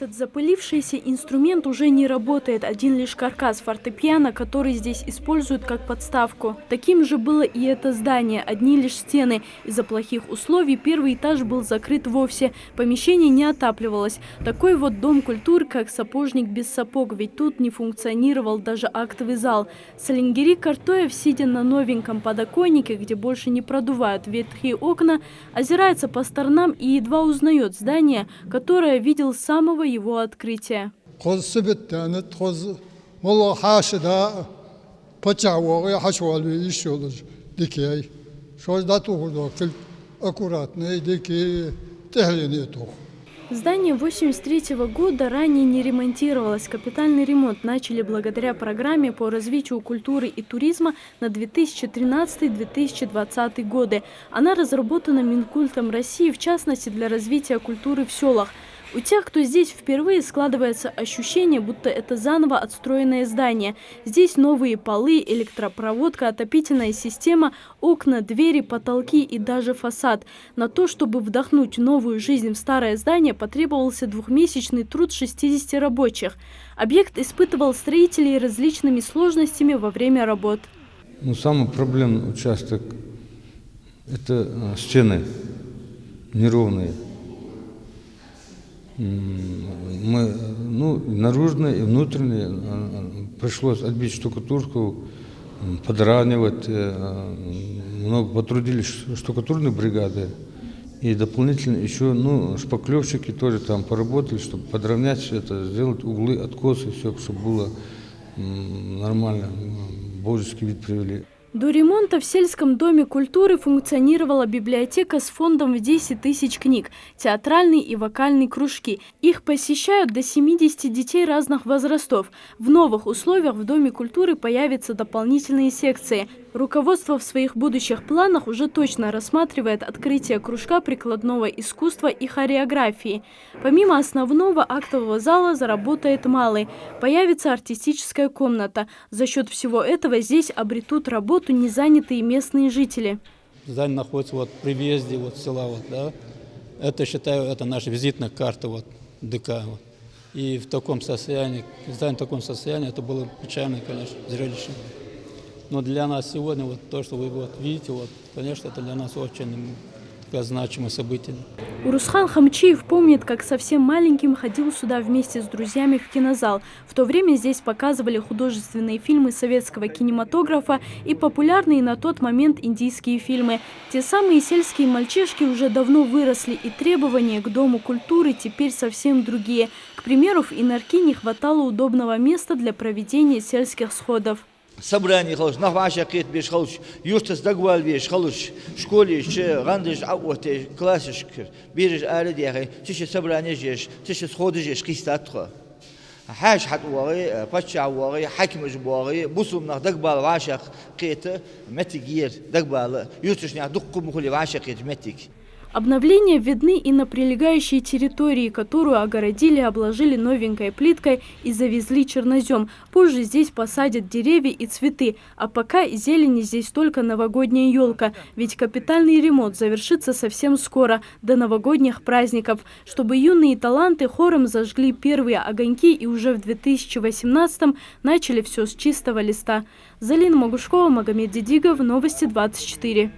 Этот запылившийся инструмент уже не работает, один лишь каркас фортепиано, который здесь используют как подставку. Таким же было и это здание, одни лишь стены. Из-за плохих условий первый этаж был закрыт вовсе, помещение не отапливалось. Такой вот дом культуры, как сапожник без сапог, ведь тут не функционировал даже актовый зал. Салингири Картоев, сидя на новеньком подоконнике, где больше не продувают ветхие окна, озирается по сторонам и едва узнает здание, которое видел с самого его открытия. Здание 1983 года ранее не ремонтировалось. Капитальный ремонт начали благодаря программе по развитию культуры и туризма на 2013-2020 годы. Она разработана Минкультом России, в частности для развития культуры в селах. У тех, кто здесь впервые, складывается ощущение, будто это заново отстроенное здание. Здесь новые полы, электропроводка, отопительная система, окна, двери, потолки и даже фасад. На то, чтобы вдохнуть новую жизнь в старое здание, потребовался двухмесячный труд 60 рабочих. Объект испытывал строителей различными сложностями во время работ. Самый проблемный участок – это стены неровные. Наружные и внутренние пришлось отбить штукатурку, подравнивать. Много потрудились штукатурные бригады. И дополнительно еще шпаклевщики тоже там поработали, чтобы подровнять все это, сделать углы, откосы, все, чтобы было нормально, божеский вид привели. До ремонта в сельском доме культуры функционировала библиотека с фондом в 10 тысяч книг, театральные и вокальные кружки. Их посещают до 70 детей разных возрастов. В новых условиях в Доме культуры появятся дополнительные секции. Руководство в своих будущих планах уже точно рассматривает открытие кружка прикладного искусства и хореографии. Помимо основного актового зала заработает малый. Появится артистическая комната. За счет всего этого здесь обретут работу незанятые местные жители. Здание находится при въезде села. Это, считаю, это наша визитная карта ДК. И в таком состоянии, здание в таком состоянии, это было печальное, конечно, зрелище. Но для нас сегодня то, что вы видите, конечно, это для нас очень значимое событие. Урусхан Хамчиев помнит, как совсем маленьким ходил сюда вместе с друзьями в кинозал. В то время здесь показывали художественные фильмы советского кинематографа и популярные на тот момент индийские фильмы. Те самые сельские мальчишки уже давно выросли, и требования к Дому культуры теперь совсем другие. К примеру, в Инарки не хватало удобного места для проведения сельских сходов. Собрание халуш, нахваша кет беш халуш, юстас дагвал беш халуш, школе че рандыш ауте классишкер, берешь аредяхай, тише собрание жеш, тише сходы жеш кистатха. Хаш хат уари, пача уари, хаким жбуари, бусум нах дагбал вашах кет, метигир дагбал, юсташ нях дукку мухули вашах кет метиг. Обновления видны и на прилегающей территории, которую огородили, обложили новенькой плиткой и завезли чернозем. Позже здесь посадят деревья и цветы, а пока зелени здесь только новогодняя елка. Ведь капитальный ремонт завершится совсем скоро, до новогодних праздников, чтобы юные таланты хором зажгли первые огоньки и уже в 2018-м начали все с чистого листа. Залина Могушкова, Магомед Дидигов, Новости 24.